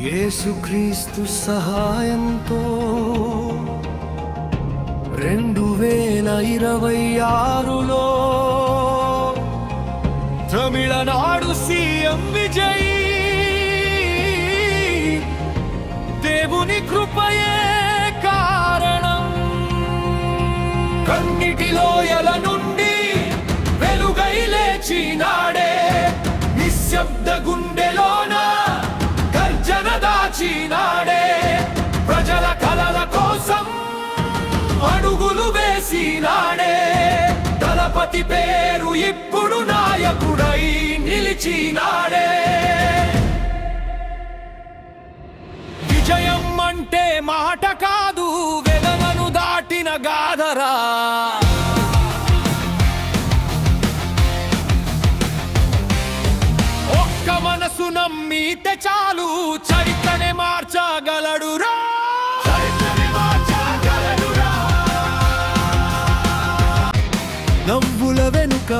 యేసుక్రీస్తు సహాయంతో 2026లో తమిళనాడు సీఎం విజయ్ దేవుని కృపయే కారణం. కన్నిటి లోయల నుండి వెలుగై లేచినాడే, నిశ్శబ్ద గుండెలోన గర్జన దాచినాడే, ప్రజల కలల కోసం అడుగులు వేసినాడే. దళపతి పేరు ఇప్పుడు నాయకుడై నిలిచినాడే. విజయం అంటే మాట కాదు, వెదలను దాటిన గాథరా. ఒక్క మనసు నమ్మితే చాలు, చరిత్రనే మార్చగలడురా. నవ్వుల వెనుక